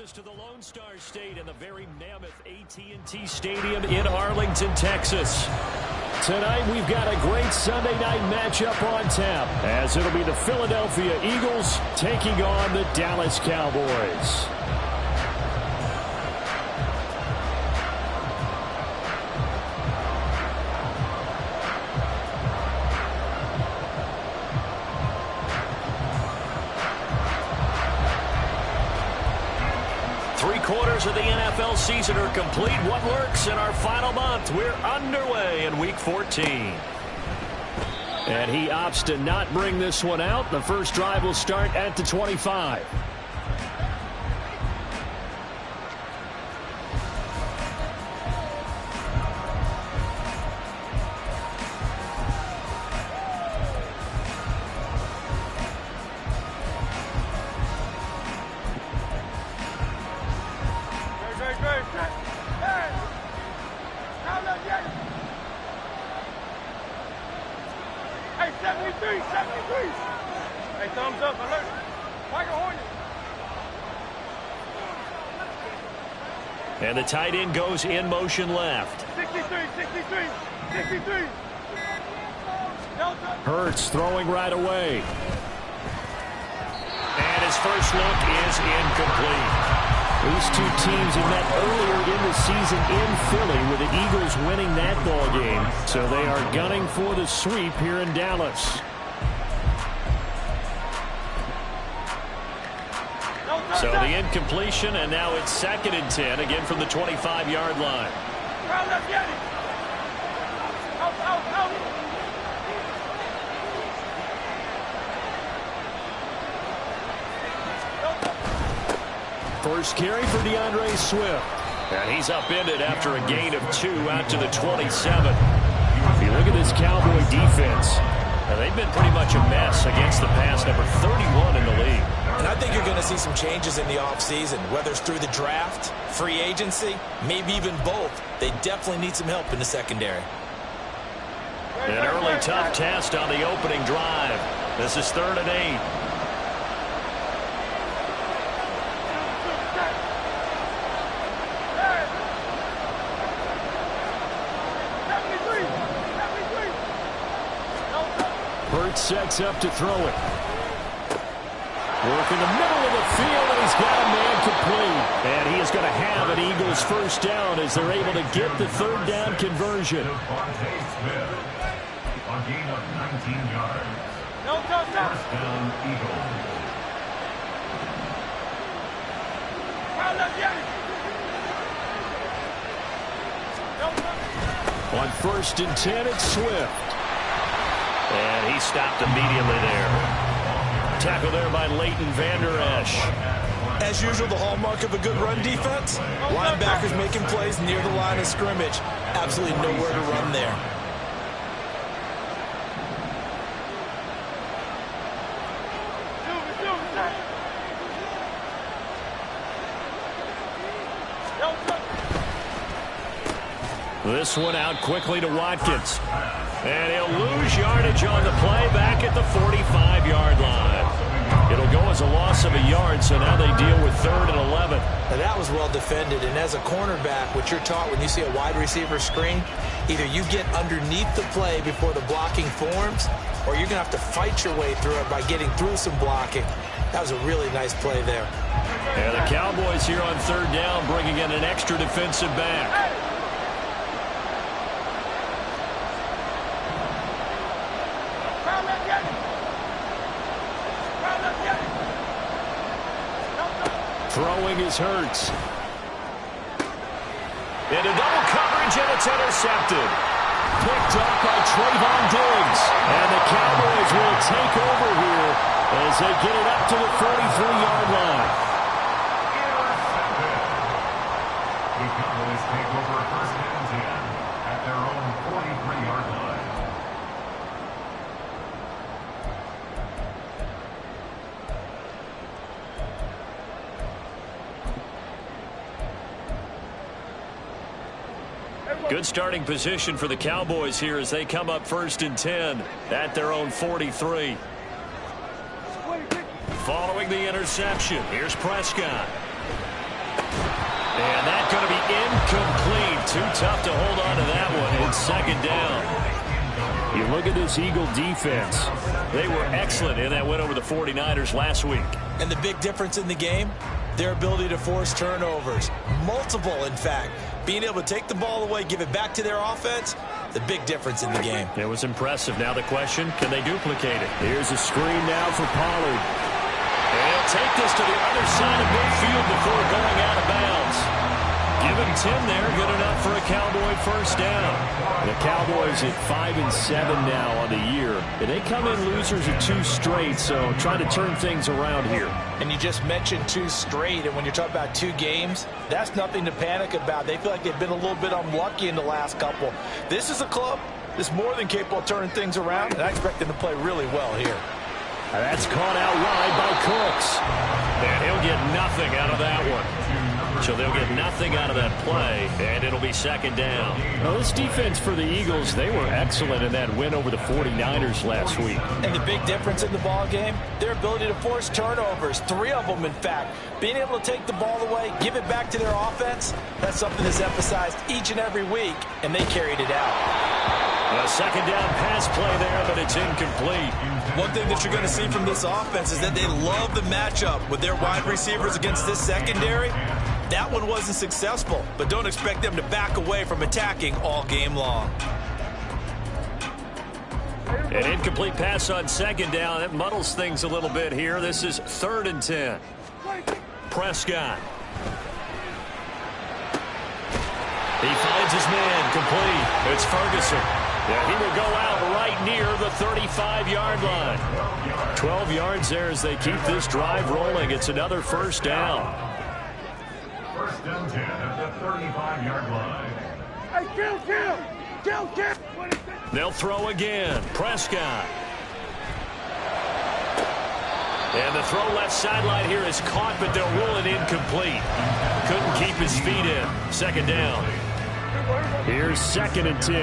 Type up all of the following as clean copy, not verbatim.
us to the Lone Star State and the very mammoth AT&T Stadium in Arlington, Texas. Tonight we've got a great Sunday night matchup on tap, as it'll be the Philadelphia Eagles taking on the Dallas Cowboys. Three-quarters of the NFL season are complete. What works in our final month? We're underway in Week 14. And he opts to not bring this one out. The first drive will start at the 25. And the tight end goes in motion left. 63. Hurts throwing right away. And his first look is incomplete. These two teams had met earlier in the season in Philly, with the Eagles winning that ball game. So they are gunning for the sweep here in Dallas. So the incompletion, and now it's 2nd and 10, again from the 25-yard line. First carry for DeAndre Swift. And he's upended after a gain of 2 out to the 27. If you look at this Cowboy defense, they've been pretty much a mess against the pass, number 31 in the league. And I think you're going to see some changes in the offseason, whether it's through the draft, free agency, maybe even both. They definitely need some help in the secondary. An early tough test on the opening drive. This is 3rd and 8. Hurts sets up to throw it. Work in the middle of the field, and he's got a man complete. And he is going to have an Eagles first down as they're able to get the 3rd down conversion. A gain of 19 yards. First down, Eagles. On 1st and 10, it's Swift. And he stopped immediately there. Tackle there by Leighton Vander Esch. As usual, the hallmark of a good run defense. Linebackers making plays near the line of scrimmage. Absolutely nowhere to run there. This one out quickly to Watkins. And he'll lose yardage on the play back at the 45-yard line. It'll go as a loss of a yard, so now they deal with 3rd and 11. Now that was well defended, and as a cornerback, what you're taught when you see a wide receiver screen, either you get underneath the play before the blocking forms, or you're going to have to fight your way through it by getting through some blocking. That was a really nice play there. And the Cowboys here on 3rd down, bringing in an extra defensive back. Throwing is Hurts. Into double coverage, and it's intercepted. Picked up by Trayvon Diggs. And the Cowboys will take over here as they get it up to the 43-yard line. The Cowboys take over 1st and 10 at their own 43-yard line. Good starting position for the Cowboys here as they come up 1st and 10 at their own 43. Following the interception, here's Prescott. incomplete. Too tough to hold on to that one. It's second down. You look at this Eagle defense. They were excellent in that win over the 49ers last week. And the big difference in the game, their ability to force turnovers. Multiple, in fact. Being able to take the ball away, give it back to their offense, the big difference in the game. It was impressive. Now the question, can they duplicate it? Here's a screen now for Pollard. And he'll take this to the other side of midfield before going out of bounds. Give him 10 there. Good enough for a Cowboy first down. The Cowboys at 5-7 now on the year. And they come in losers of 2 straight, so trying to turn things around here. And you just mentioned 2 straight, and when you're talking about 2 games, that's nothing to panic about. They feel like they've been a little bit unlucky in the last couple. This is a club that's more than capable of turning things around, and I expect them to play really well here. That's caught out wide by Cooks. And he'll get nothing out of that one. So they'll get nothing out of that play, and it'll be second down. Now, this defense for the Eagles, they were excellent in that win over the 49ers last week. And the big difference in the ball game, their ability to force turnovers, 3 of them, in fact. Being able to take the ball away, give it back to their offense, that's something that's emphasized each and every week, and they carried it out. A second down pass play there, but it's incomplete. One thing that you're going to see from this offense is that they love the matchup with their wide receivers against this secondary. That one wasn't successful, but don't expect them to back away from attacking all game long. An incomplete pass on second down. That muddles things a little bit here. This is 3rd and 10. Prescott. He finds his man complete. It's Ferguson. Yeah, he will go out right near the 35-yard line. 12 yards there as they keep this drive rolling. It's another first down. First and 10 at the 35-yard line. Hey, kill! They'll throw again. Prescott. And the throw left sideline here is caught, but they'll rule it incomplete. Couldn't keep his feet in. Second down. Here's 2nd and 10.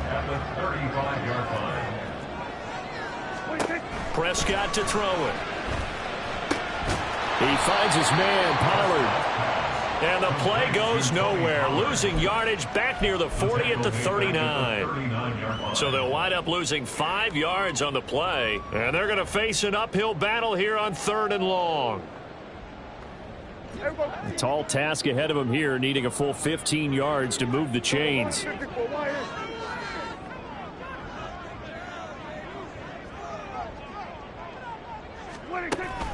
At the 35-yard line. Prescott to throw it. He finds his man, Pollard. And the play goes nowhere. Losing yardage back near the 40 at the 39. So they'll wind up losing 5 yards on the play. And they're going to face an uphill battle here on 3rd and long. A tall task ahead of them here, needing a full 15 yards to move the chains.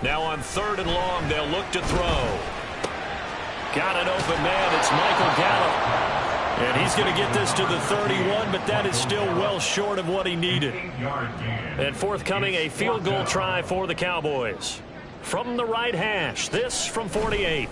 Now on 3rd and long, they'll look to throw. Got an open man. It's Michael Gallup. And he's going to get this to the 31, but that is still well short of what he needed. And forthcoming, a field goal try for the Cowboys. From the right hash, this from 48.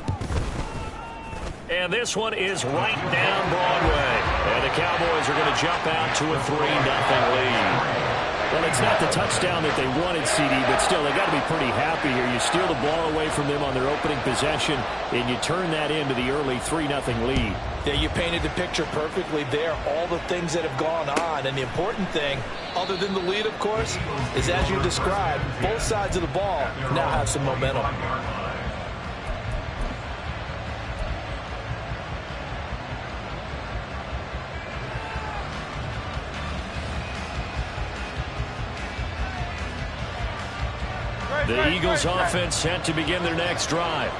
And this one is right down Broadway. And the Cowboys are going to jump out to a 3-0 lead. Well, it's not the touchdown that they wanted, CD, but still, they got to be pretty happy here. You steal the ball away from them on their opening possession, and you turn that into the early 3-0 lead. Yeah, you painted the picture perfectly there, all the things that have gone on. And the important thing, other than the lead, of course, is as you described, both sides of the ball now have some momentum. The Eagles offense set to begin their next drive.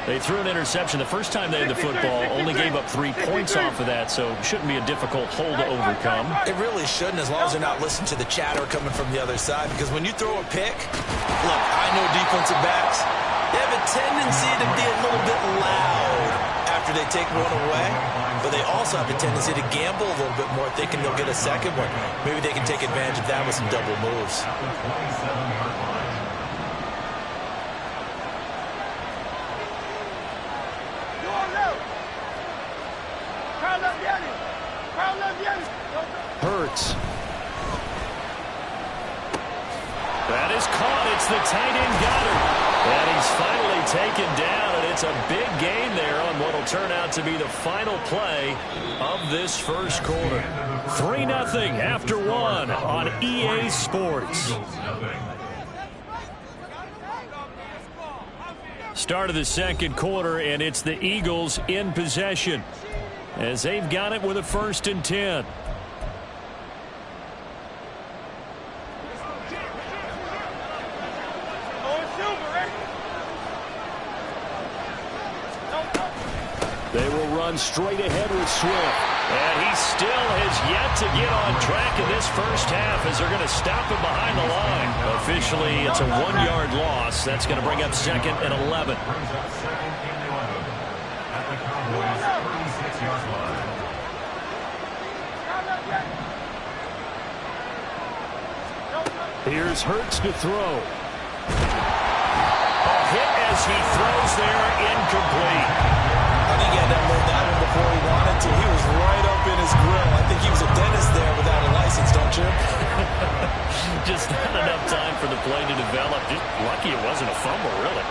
They threw an interception the first time they had the football, only gave up 3 points off of that, so it shouldn't be a difficult hole to overcome. It really shouldn't, as long as they're not listening to the chatter coming from the other side, because when you throw a pick, look, I know defensive backs, they have a tendency to be a little bit loud after they take one away, but they also have a tendency to gamble a little bit more, thinking they'll get a second one. Maybe they can take advantage of that with some double moves. Hurts. That is caught. It's the tight end Goddard. And he's finally taken down, and it's a big gain there on what will turn out to be the final play of this first quarter. 3-0 after 1 on EA Sports. Start of the second quarter, and it's the Eagles in possession as they've got it with a 1st and 10. They will run straight ahead with Swift. And he still has yet to get on track in this first half as they're going to stop him behind the line. Officially, it's a 1-yard loss. That's going to bring up 2nd and 11. Brings up 2nd and 11 at the Cowboys' 36-yard line. Here's Hurts to throw. A hit as he throws there, incomplete. I think he had to unload that one before he wanted to. He was right up in his grill. I think he was a dentist there without a license, don't you? Just not enough time for the play to develop. Just lucky it wasn't a fumble, really.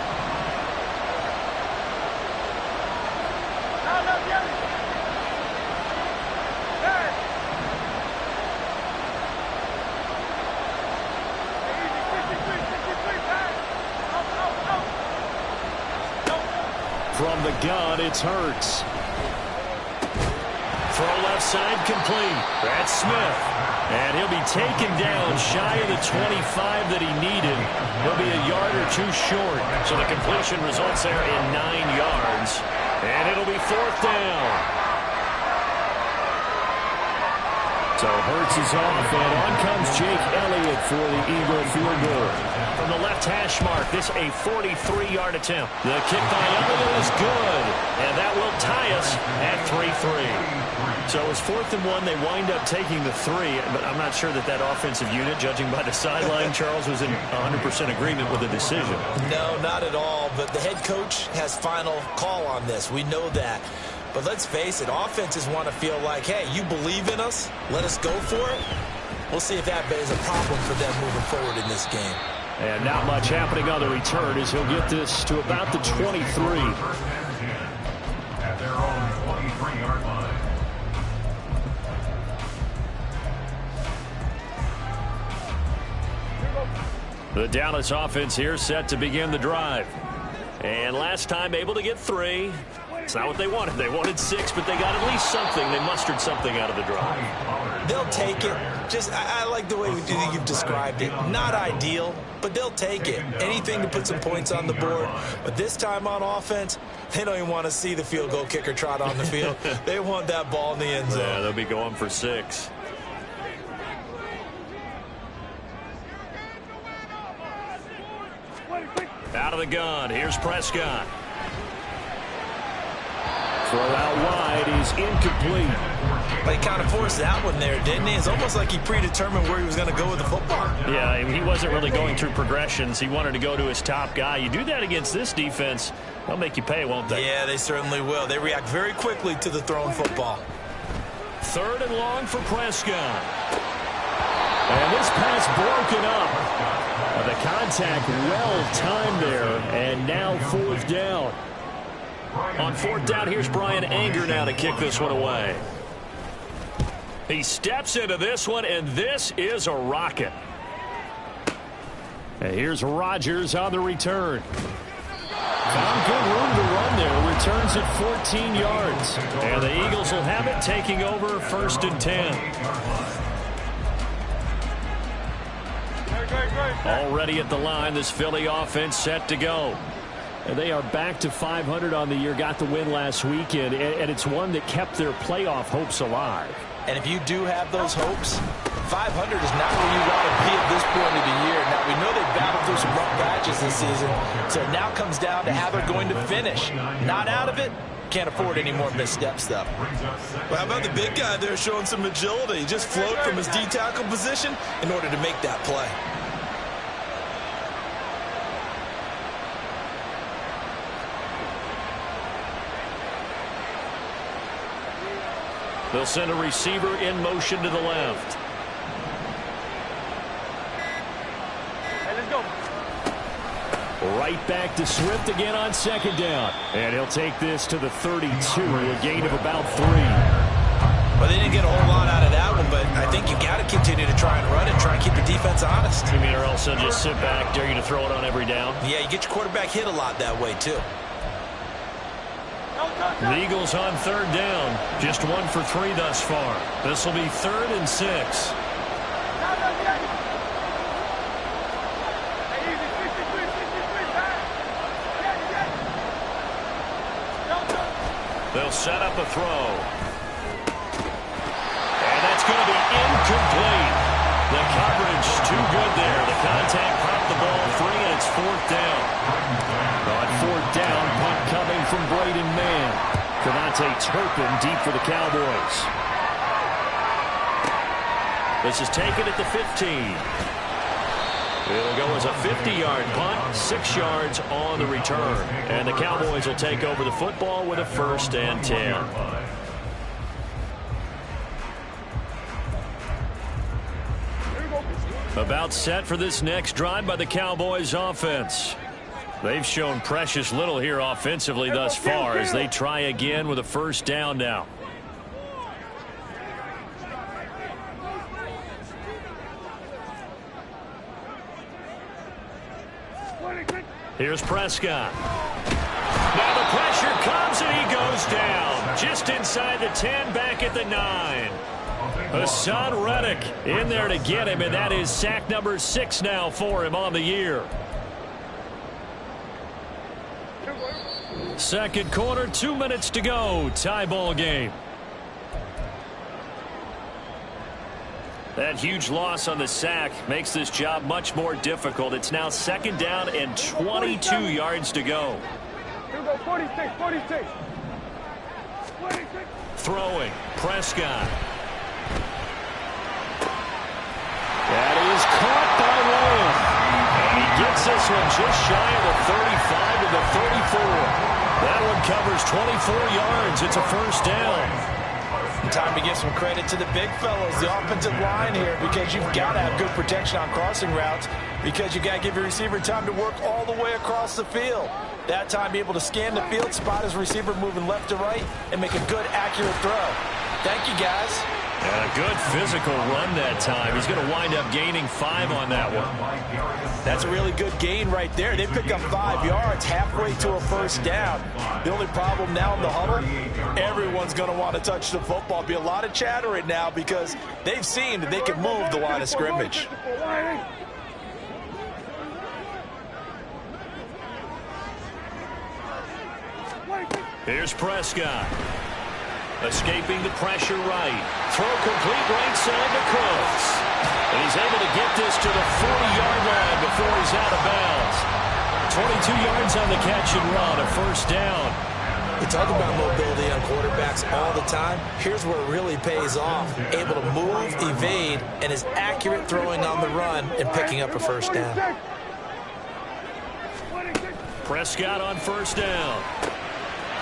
From the gun, it's Hurts. Throw left side complete. That's Smith. And he'll be taken down shy of the 25 that he needed. He'll be a yard or two short. So the completion results there in 9 yards. And it'll be 4th down. So Hurts is off, and on comes Jake Elliott for the Eagle field goal. From the left hash mark, this a 43-yard attempt. The kick by Elliott is good, and that will tie us at 3-3. So it's 4th and 1. They wind up taking the 3, but I'm not sure that that offensive unit, judging by the sideline, Charles, was in 100% agreement with the decision. No, not at all, but the head coach has final call on this. We know that. But let's face it, offenses want to feel like, hey, you believe in us, let us go for it. We'll see if that is a problem for them moving forward in this game. And not much happening on the return as he'll get this to about the 23. 1st and 10 at their own 23-yard line. The Dallas offense here set to begin the drive. And last time able to get 3. It's not what they wanted. They wanted 6, but they got at least something. They mustered something out of the drive. They'll take it. Just, I like the way you've described it. Not ideal, but they'll take it. Anything to put some points on the board. But this time on offense, they don't even want to see the field goal kicker trot on the field. They want that ball in the end zone. Yeah, they'll be going for 6. Out of the gun. Here's Prescott. Throw out wide is incomplete. But he kind of forced that one there, didn't he? It's almost like he predetermined where he was going to go with the football. Yeah, he wasn't really going through progressions. He wanted to go to his top guy. You do that against this defense, they'll make you pay, won't they? Yeah, they certainly will. They react very quickly to the thrown football. 3rd and long for Prescott. And this pass broken up. The contact well timed there, and now 4th down. On 4th down, here's Brian Anger now to kick this one away. He steps into this one, and this is a rocket. And here's Rodgers on the return. Found good room to run there. Returns at 14 yards. And the Eagles will have it, taking over 1st and 10. Already at the line, this Philly offense set to go. And they are back to 500 on the year, got the win last weekend, and it's one that kept their playoff hopes alive. And if you do have those hopes, 500 is not where you want to be at this point of the year. Now, we know they've battled through some rough patches this season, so it now comes down to how they're going to finish. Not out of it. Can't afford any more missteps, though. Well, how about the big guy there showing some agility? He just float from his D-tackle position in order to make that play. They'll send a receiver in motion to the left. Hey, let's go. Right back to Swift again on 2nd down. And he'll take this to the 32, a gain of about 3. Well, they didn't get a whole lot out of that one, but I think you got to continue to try and run it, try and keep the defense honest. You mean or else they'll just sit back, dare you to throw it on every down? Yeah, you get your quarterback hit a lot that way, too. The Eagles on third down. Just 1 for 3 thus far. This will be 3rd and 6. They'll set up a throw. And that's going to be incomplete. The coverage too good there. The contact popped the ball free, and it's 4th down. On 4th down, punt coming from Braden Mann. Cavante Turpin deep for the Cowboys. This is taken at the 15. It'll go as a 50-yard punt, 6 yards on the return. And the Cowboys will take over the football with a 1st and 10. About set for this next drive by the Cowboys offense. They've shown precious little here offensively thus far as they try again with a 1st down now. Here's Prescott. Now the pressure comes and he goes down. Just inside the 10, back at the 9. Hassan Reddick in there to get him, and that is sack number 6 now for him on the year. Second quarter, 2 minutes to go. Tie ball game. That huge loss on the sack makes this job much more difficult. It's now 2nd down and 22 yards to go. Here we go, 46, 46. Throwing, Prescott. That is caught by Lamb. And he gets this one just shy of the 35 to the 34. That one covers 24 yards. It's a 1st down. Time to give some credit to the big fellows, the offensive line here, because you've got to have good protection on crossing routes, because you've got to give your receiver time to work all the way across the field. That time, be able to scan the field, spot his receiver moving left to right, and make a good, accurate throw. Thank you, guys. And a good physical run that time. He's going to wind up gaining 5 on that one. That's a really good gain right there. They pick up 5 yards halfway to a 1st down. The only problem now in the huddle, everyone's going to want to touch the football. Be a lot of chattering now because they've seen that they can move the line of scrimmage. Here's Prescott. Escaping the pressure right. Throw complete right side to Cooks. And he's able to get this to the 40-yard line before he's out of bounds. 22 yards on the catch and run, a 1st down. We talk about mobility on quarterbacks all the time. Here's where it really pays off. Able to move, evade, and is accurate throwing on the run and picking up a 1st down. Prescott on 1st down.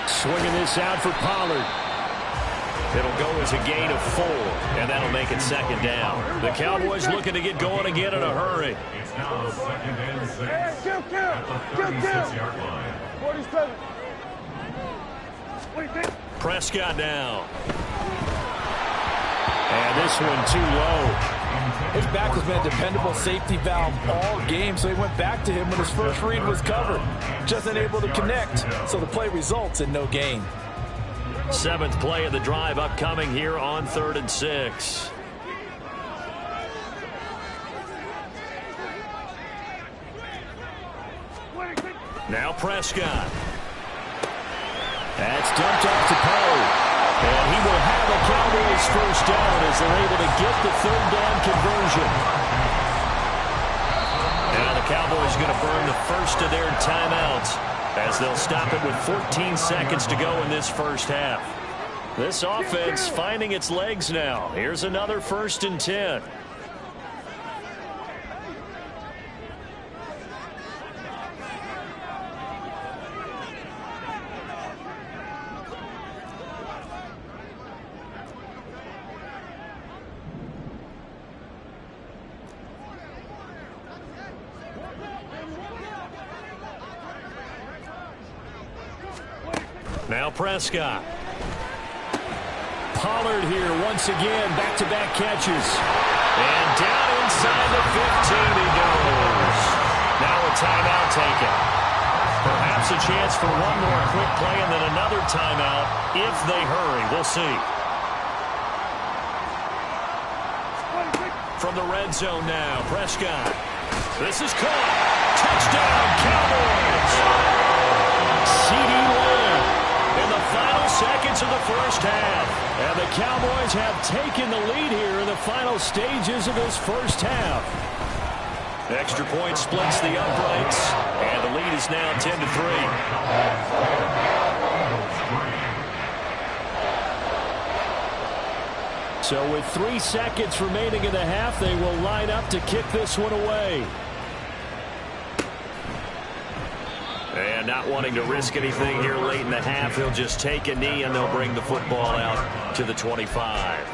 Swinging this out for Pollard. It'll go as a gain of 4, and that'll make it 2nd down. The Cowboys looking to get going again in a hurry. It's now 2nd and 6 at the 36-yard line. 47. Prescott now. And this one too low. His back has been a dependable safety valve all game, so he went back to him when his first read was covered. Just unable to connect, so the play results in no gain. 7th play of the drive upcoming here on 3rd and 6. Now Prescott. That's dumped off to Poe. And he will have a Cowboys 1st down as they're able to get the 3rd down conversion. Now the Cowboys are going to burn the first of their timeouts as they'll stop it with 14 seconds to go in this 1st half. This offense finding its legs now. Here's another 1st and 10. Now Prescott. Pollard here once again. Back-to-back catches. And down inside the 15 he goes. Now a timeout taken. Perhaps a chance for one more quick play and then another timeout if they hurry. We'll see. From the red zone now, Prescott. This is caught. Touchdown, Cowboys. CeeDee Lamb in the final seconds of the first half. And the Cowboys have taken the lead here in the final stages of this first half. Extra point splits the uprights, and the lead is now 10-3. So with 3 seconds remaining in the half, they will line up to kick this one away. And not wanting to risk anything here late in the half, he'll just take a knee and they'll bring the football out to the 25.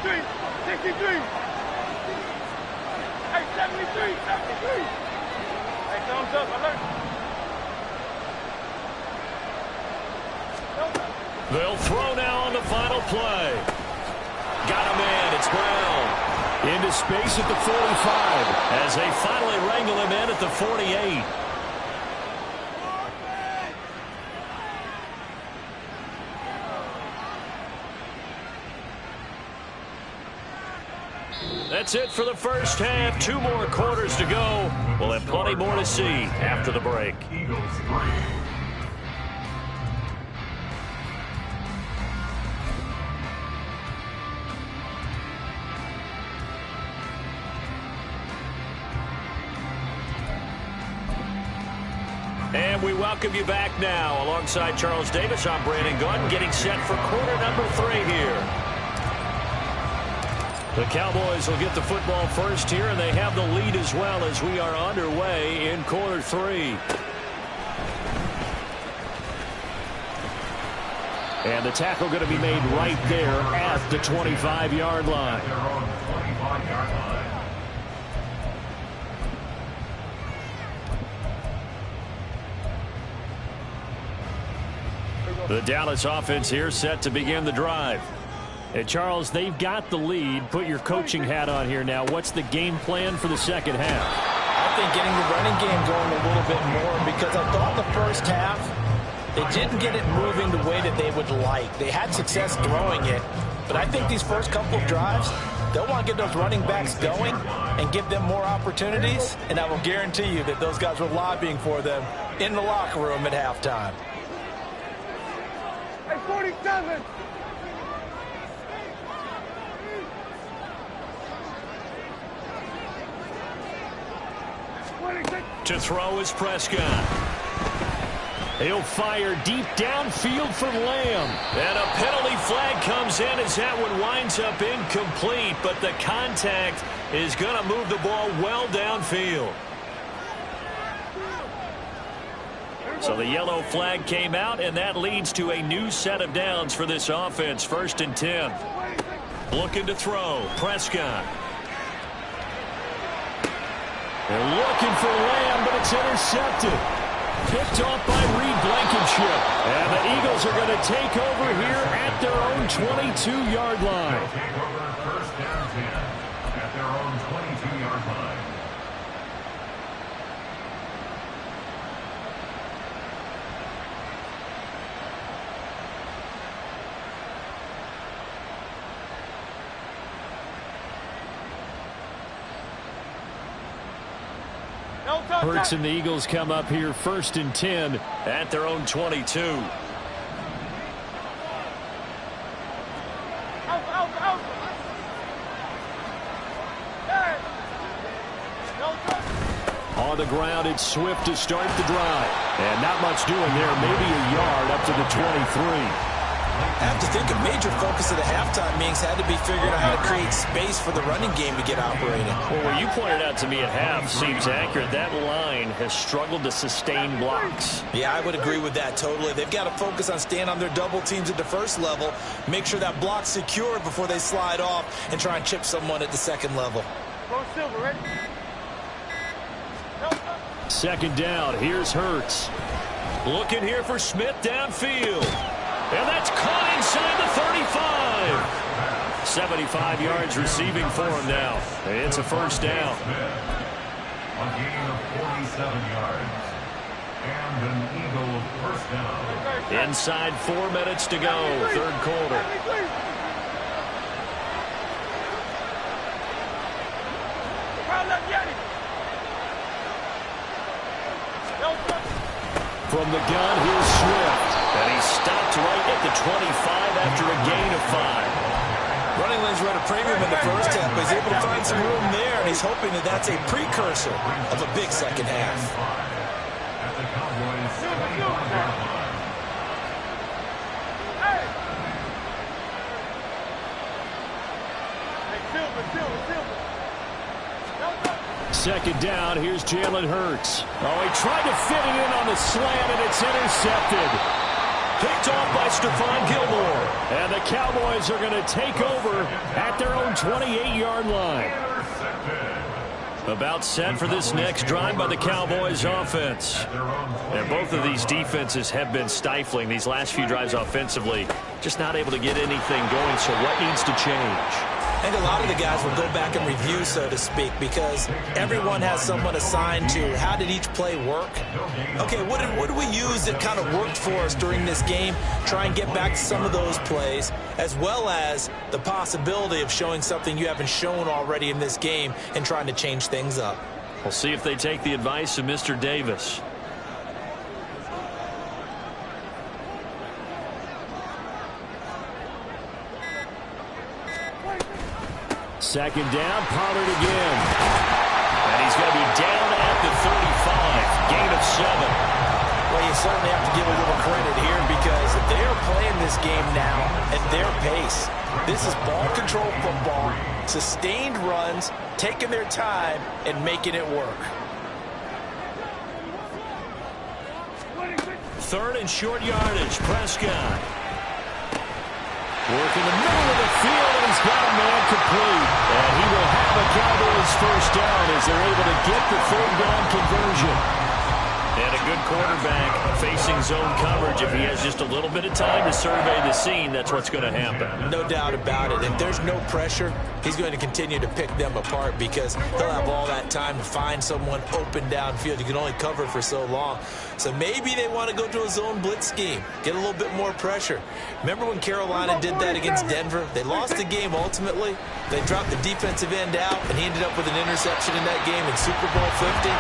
Great. 63. Hey, 73. Hey, thumbs up, alert. They'll throw now on the final play. Got a man, it's Brown. Into space at the 45 as they finally wrangle him in at the 48. That's it for the first half. 2 more quarters to go. We'll have plenty more to see after the break. Eagles 3. And we welcome you back now. Alongside Charles Davis, I'm Brandon Gaudin, getting set for quarter number 3 here. The Cowboys will get the football first here, and they have the lead as well as we are underway in quarter 3. And the tackle going to be made right there at the 25-yard line. Their own 25-yard line. The Dallas offense here set to begin the drive. And Charles, they've got the lead. Put your coaching hat on here now. What's the game plan for the second half? I think getting the running game going a little bit more, because I thought the first half they didn't get it moving the way that they would like. They had success throwing it, but I think these first couple of drives, they'll want to get those running backs going and give them more opportunities, and I will guarantee you that those guys were lobbying for them in the locker room at halftime. Hey, 47. To throw is Prescott. He'll fire deep downfield for Lamb. And a penalty flag comes in as that one winds up incomplete, but the contact is going to move the ball well downfield. So the yellow flag came out, and that leads to a new set of downs for this offense. 1st and 10. Looking to throw. Prescott. They're looking for Lamb, but it's intercepted. Picked off by Reed Blankenship. And the Eagles are going to take over here at their own 22-yard line. They'll take over 1st down 10 at their own 22-yard line. Hurts and the Eagles come up here 1st and 10 at their own 22. On the ground, it's Swift to start the drive. And not much doing there, maybe a yard up to the 23. I have to think a major focus of the halftime meetings had to be figuring out how to create space for the running game to get operating. Well, what you pointed out to me at half seems accurate. That line has struggled to sustain blocks. Yeah, I would agree with that totally. They've got to focus on staying on their double teams at the first level, make sure that block's secure before they slide off, and try and chip someone at the second level. Go Silver, ready? Second down, here's Hurts. Looking here for Smith downfield. And that's caught inside the 35. 75 yards receiving for him now. It's a first down. A gain of 47 yards. And an Eagle first down. Inside 4 minutes to go, third quarter. From the gun, here's Swift. And he stopped right at the 25 after a gain of 5. Running lanes were at a premium in the first half, but he's able to find some room there, and he's hoping that that's a precursor of a big second half. At the Cowboys' 25-yard line. Silver. Second down, here's Jalen Hurts. Oh, he tried to fit it in on the slant, and it's intercepted. Picked off by Stephon Gilmore. And the Cowboys are going to take over at their own 28-yard line. About set for this next drive by the Cowboys offense. And both of these defenses have been stifling these last few drives offensively. Just not able to get anything going, so what needs to change? I think a lot of the guys will go back and review, so to speak, because everyone has someone assigned to how did each play work. Okay, what did we use that kind of worked for us during this game? Try and get back to some of those plays, as well as the possibility of showing something you haven't shown already in this game and trying to change things up. We'll see if they take the advice of Mr. Davis. Second down, Pollard again. And he's going to be down at the 35. Gain of 7. Well, you certainly have to give a little credit here because they're playing this game now at their pace. This is ball control football, sustained runs, taking their time, and making it work. Third and short yardage, Prescott. Work in the middle of the field, and he's got a man complete. And he will have a Cowboys first down as they're able to get the third down conversion. And a good quarterback facing zone coverage. If he has just a little bit of time to survey the scene, that's what's going to happen. No doubt about it. If there's no pressure, he's going to continue to pick them apart because he'll have all that time to find someone open downfield. You can only cover for so long. So maybe they want to go to a zone blitz scheme, get a little bit more pressure. Remember when Carolina did that against Denver? They lost the game ultimately. They dropped the defensive end out, and he ended up with an interception in that game in Super Bowl 50.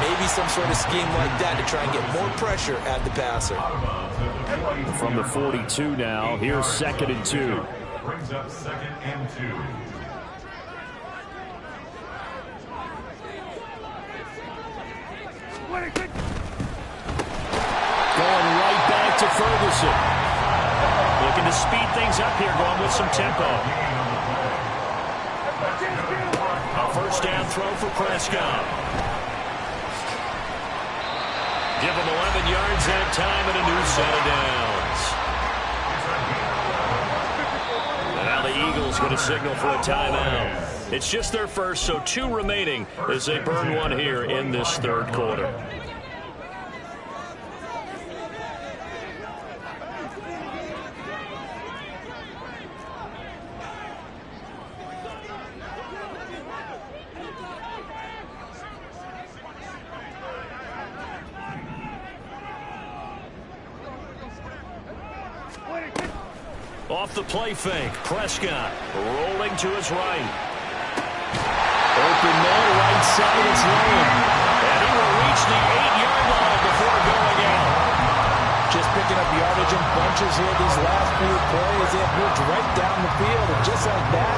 Maybe some sort of scheme like that to try and get more pressure at the passer. From the 42 now, here's 2nd and 2. Brings up 2nd and 2. Going right back to Ferguson. Looking to speed things up here, going with some tempo. A first down throw for Prescott. Give him 11 yards that time and a new set of downs. And now the Eagles going to signal for a timeout. It's just their first, so 2 remaining as they burn one here in this third quarter. Off the play fake, Prescott rolling to his right. Open man, right side, it's Lamb. And he will reach the 8-yard line before going out. Just picking up yardage in bunches here these last few plays. They have moved right down the field, and just like that,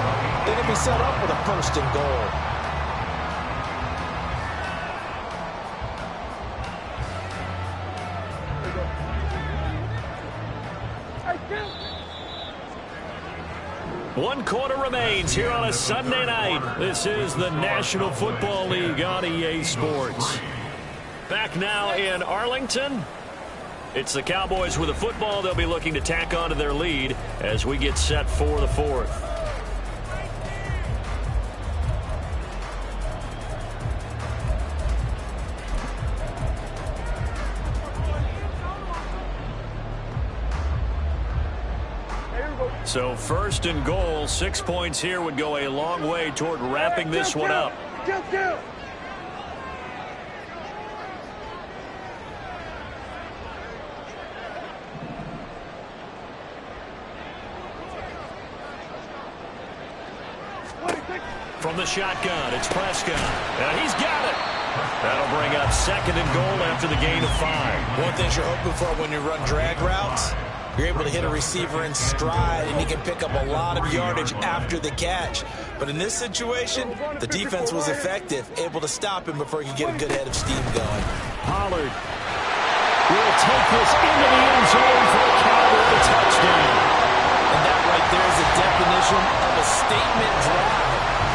they're going to be set up with a first and goal. Hey, Tim. 1 quarter remains here on a Sunday night. This is the National Football League on EA Sports. Back now in Arlington. It's the Cowboys with the football. They'll be looking to tack on to their lead as we get set for the fourth. So 1st and goal, 6 points here would go a long way toward wrapping this one up. From the shotgun, it's Prescott. And he's got it. That'll bring up 2nd and goal after the gain of 5. One thing you're hoping for when you run drag routes, you're able to hit a receiver in stride, and he can pick up a lot of yardage after the catch. But in this situation, the defense was effective, able to stop him before he could get a good head of steam going. Pollard will take this into the end zone for a Cowboy touchdown. And that right there is a definition of a statement drive.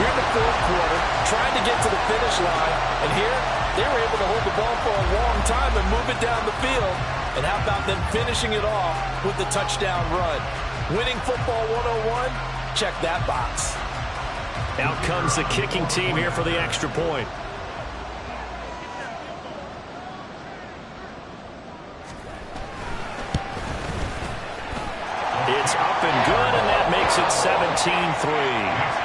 You're in the 4th quarter, trying to get to the finish line, and here they were able to hold the ball for a long time and move it down the field. And how about them finishing it off with the touchdown run? Winning football 101, check that box. Out comes the kicking team here for the extra point. It's up and good, and that makes it 17-3.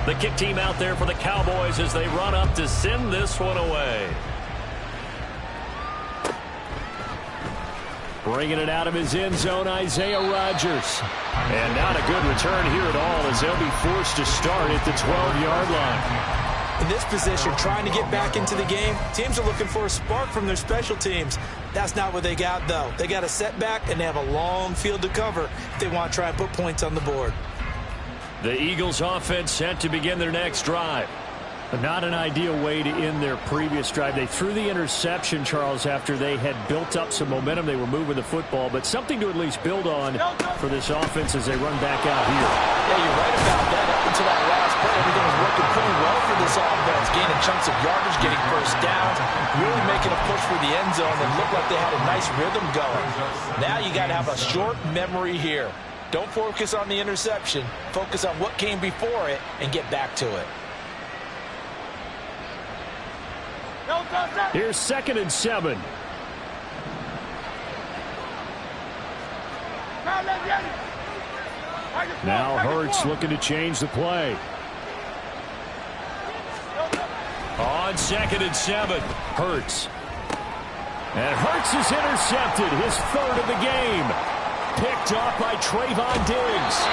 The kick team out there for the Cowboys as they run up to send this one away. Bringing it out of his end zone, Isaiah Rodgers. And not a good return here at all as they'll be forced to start at the 12-yard line. In this position, trying to get back into the game, teams are looking for a spark from their special teams. That's not what they got, though. They got a setback, and they have a long field to cover if they want to try and put points on the board. The Eagles offense set to begin their next drive. But not an ideal way to end their previous drive. They threw the interception, Charles, after they had built up some momentum. They were moving the football, but something to at least build on for this offense as they run back out here. Yeah, you're right about that. Up until that last play, everything was working pretty well for this offense. Gaining chunks of yardage, getting first downs, really making a push for the end zone, and looked like they had a nice rhythm going. Now you got to have a short memory here. Don't focus on the interception. Focus on what came before it and get back to it. Here's 2nd and 7. Now Hurts looking to change the play. On 2nd and 7, Hurts. And Hurts is intercepted, his 3rd of the game. Picked off by Trayvon Diggs.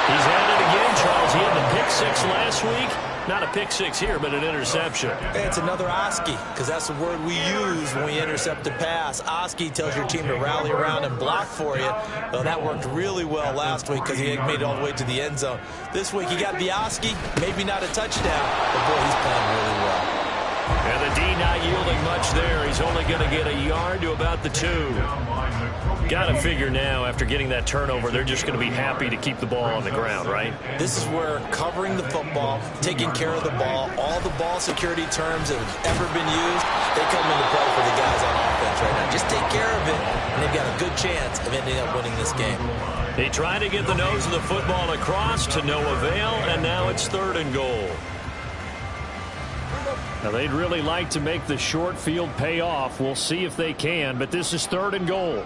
He's at it again, Charles. He had the pick 6 last week. Not a pick 6 here, but an interception. It's another Oski, because that's the word we use when we intercept a pass. Oski tells your team to rally around and block for you. Well, that worked really well last week because he made it all the way to the end zone. This week he got the Oski, maybe not a touchdown, but boy, he's playing really well. And the D not yielding much there. He's only going to get a yard to about the 2. Got to figure now, after getting that turnover, they're just going to be happy to keep the ball on the ground, right? This is where covering the football, taking care of the ball, all the ball security terms that have ever been used, they come into play for the guys on offense right now. Just take care of it, and they've got a good chance of ending up winning this game. They try to get the nose of the football across to no avail, and now it's 3rd and goal. Now, they'd really like to make the short field pay off. We'll see if they can, but this is 3rd and goal.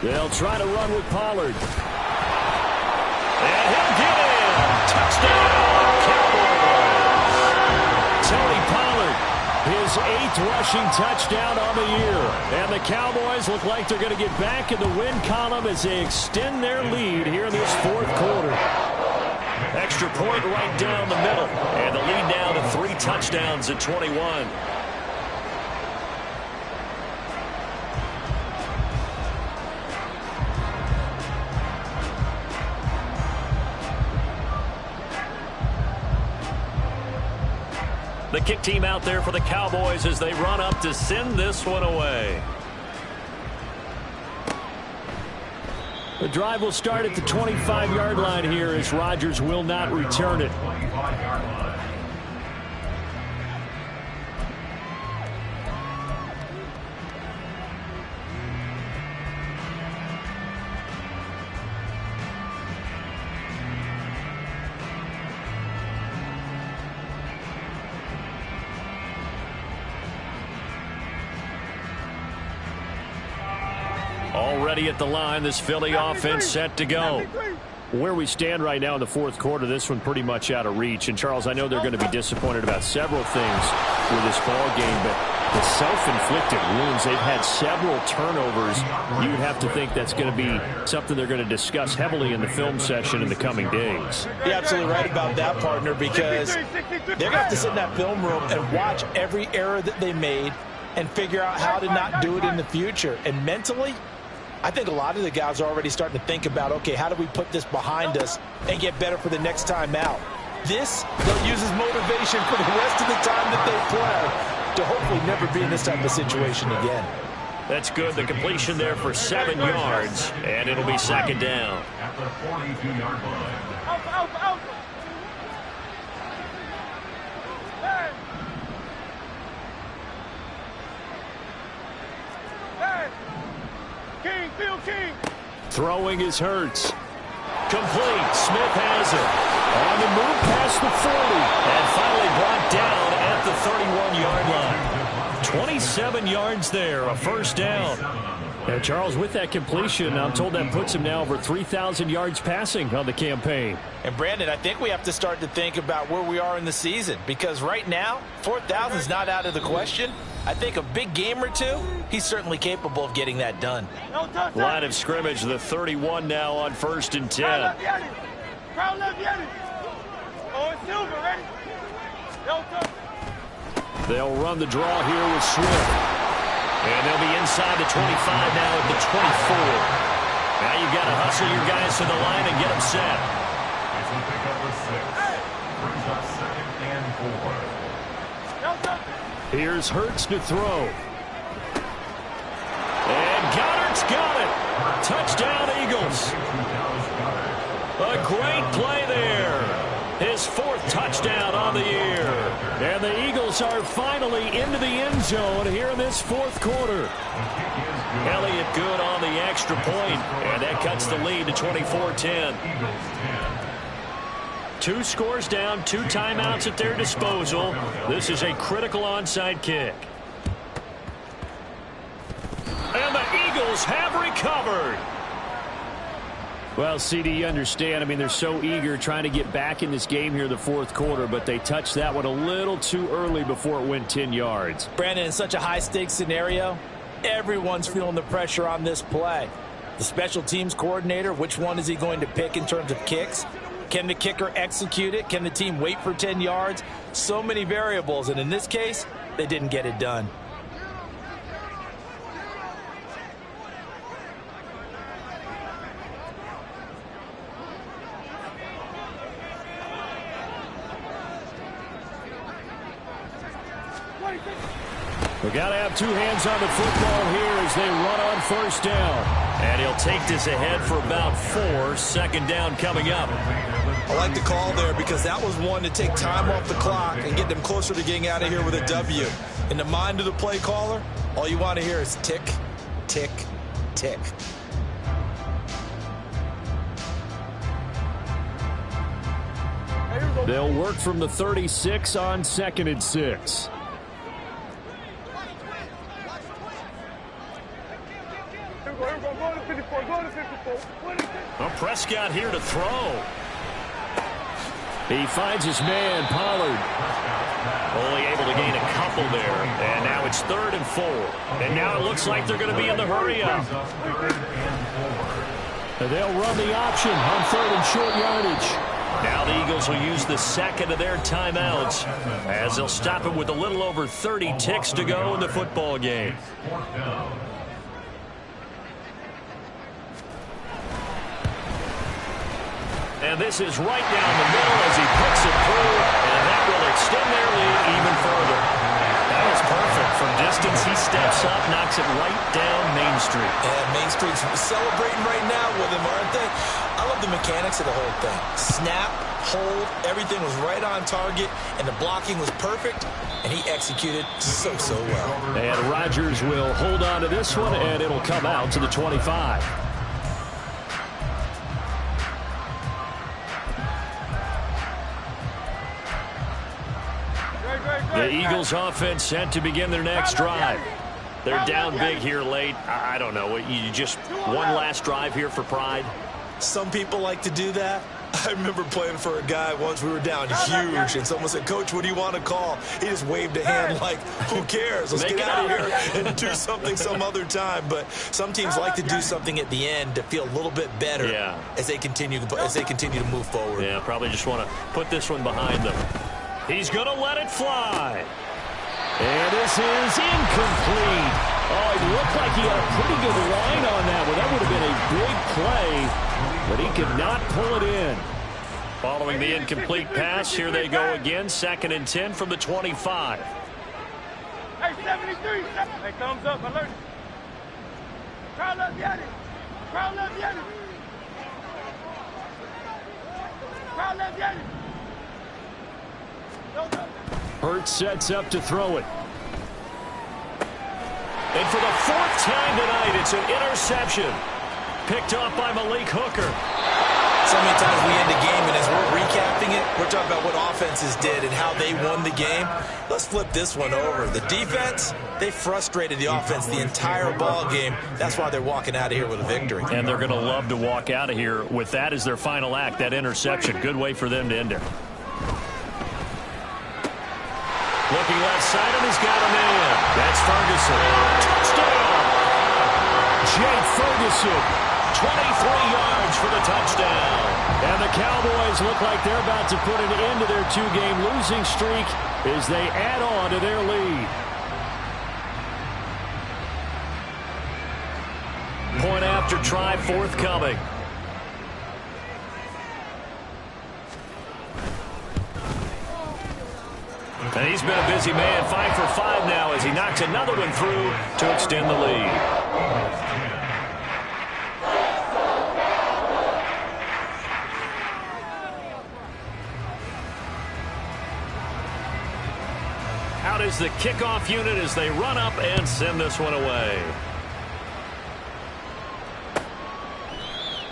They'll try to run with Pollard. And he'll get in. Touchdown, Cowboys. Tony Pollard, his 8th rushing touchdown on the year. And the Cowboys look like they're going to get back in the win column as they extend their lead here in this 4th quarter. Extra point right down the middle. And the lead now to 3 touchdowns at 21. The kick team out there for the Cowboys as they run up to send this one away. The drive will start at the 25-yard line here as Rodgers will not return it. Already at the line, this Philly offense set to go. Where we stand right now in the fourth quarter, this one pretty much out of reach. And, Charles, I know they're going to be disappointed about several things with this ball game, but the self-inflicted wounds, they've had several turnovers. You would have to think that's going to be something they're going to discuss heavily in the film session in the coming days. You're absolutely right about that, partner, because they're going to have to sit in that film room and watch every error that they made and figure out how to not do it in the future. And mentally, I think a lot of the guys are already starting to think about, okay, how do we put this behind us and get better for the next time out? This, they'll use as motivation for the rest of the time that they play to hopefully never be in this type of situation again. That's good. The completion there for 7 yards, and it'll be second down. At the 42-yard line. Out. King, Phil King. Throwing is Hurts. Complete. Smith has it. On the move past the 40. And finally brought down at the 31-yard line. 27 yards there, a first down. And Charles, with that completion, I'm told that puts him now over 3,000 yards passing on the campaign. And Brandon, I think we have to start to think about where we are in the season, because right now, 4,000 is not out of the question. I think a big game or two, he's certainly capable of getting that done. Line of scrimmage, the 31 now on 1st and 10. Crowd left, Yanni. Oh, it's Silver, ready? They'll run the draw here with Swift. And they'll be inside the 25 now at the 24. Now you've got to hustle your guys to the line and get them set. As we pick up the 6. Brings up 2nd and 4. Here's Hurts to throw. And Goddard's got it. Touchdown, Eagles. A great play there. His 4th touchdown on the year. And the Eagles are finally into the end zone here in this 4th quarter. Elliott good on the extra point, and that cuts the lead to 24-10. 2 scores down, 2 timeouts at their disposal. This is a critical onside kick. And the Eagles have recovered. Well, CD, you understand. I mean, they're so eager trying to get back in this game here in the 4th quarter, but they touched that one a little too early before it went 10 yards. Brandon, in such a high-stakes scenario, everyone's feeling the pressure on this play. The special teams coordinator, which one is he going to pick in terms of kicks? Can the kicker execute it? Can the team wait for 10 yards? So many variables, and in this case, they didn't get it done. We got to have 2 hands on the football here as they run on 1st down. And he'll take this ahead for about 4. 2nd down coming up. I like the call there because that was one to take time off the clock and get them closer to getting out of here with a W. In the mind of the play caller, all you want to hear is tick, tick, tick. They'll work from the 36 on 2nd and 6. Well, Prescott here to throw. He finds his man, Pollard. Only able to gain a couple there. And now it's 3rd and 4. And now it looks like they're going to be in the hurry up. They'll run the option on 3rd and short yardage. Now the Eagles will use the 2nd of their timeouts as they'll stop it with a little over 30 ticks to go in the football game. And this is right down the middle as he puts it through, and that will extend their lead even further. That was perfect. From distance, he steps up, knocks it right down Main Street. And Main Street's celebrating right now with him, aren't they? I love the mechanics of the whole thing. Snap, hold, everything was right on target, and the blocking was perfect, and he executed so well. And Rodgers will hold on to this one, and it'll come out to the 25. The Eagles offense set to begin their next drive. They're down big here late. I don't know. You just one last drive here for pride? Some people like to do that. I remember playing for a guy once. We were down huge, and someone said, "Coach, what do you want to call?" He just waved a hand like, who cares? Let's get out of here and do something some other time. But some teams like to do something at the end to feel a little bit better as they continue to move forward. Yeah, probably just want to put this one behind them. He's going to let it fly. And this is incomplete. Oh, it looked like he had a pretty good line on that one. That would have been a big play, but he could not pull it in. Following the incomplete pass, here they go again. 2nd and 10 from the 25. Hey, 73. Hey, thumbs up. Alert. Crowd left Yanni. Crowd left Yanni. Crowd left Yanni. Hurts sets up to throw it. And for the 4th time tonight, it's an interception. Picked off by Malik Hooker. So many times we end a game, and as we're recapping it, we're talking about what offenses did and how they won the game. Let's flip this one over. The defense, they frustrated the offense the entire ball game. That's why they're walking out of here with a victory. And they're going to love to walk out of here with that as their final act, that interception. Good way for them to end it. Looking left side, and he's got him in. That's Ferguson. Touchdown! Jake Ferguson, 23 yards for the touchdown. And the Cowboys look like they're about to put an end to their 2-game losing streak as they add on to their lead. Point after try forthcoming. And he's been a busy man, 5 for 5 now as he knocks another one through to extend the lead. Out is the kickoff unit as they run up and send this one away.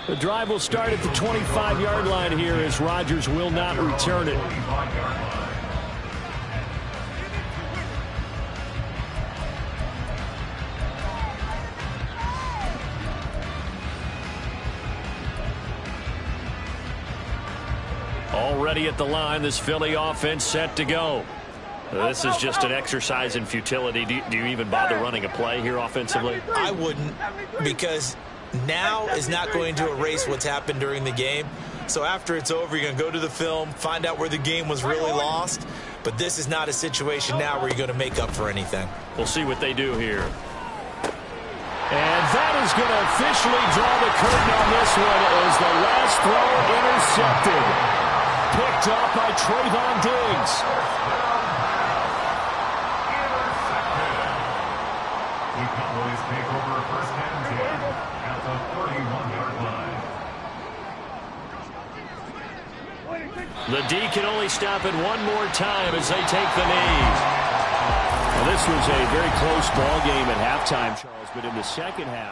The drive will start at the 25-yard line here as Rodgers will not return it. Already at the line, this Philly offense set to go. This is just an exercise in futility. Do you even bother running a play here offensively? I wouldn't, because now is not going to erase what's happened during the game. So after it's over, you're going to go to the film, find out where the game was really lost. But this is not a situation now where you're going to make up for anything. We'll see what they do here. And that is going to officially draw the curtain on this one as the last throw intercepted. Picked off by Trayvon Diggs. The Cowboys take over 1st and 10 at the 31-yard line. The D can only stop it one more time as they take the knees. Well, this was a very close ball game at halftime, Charles, but in the second half,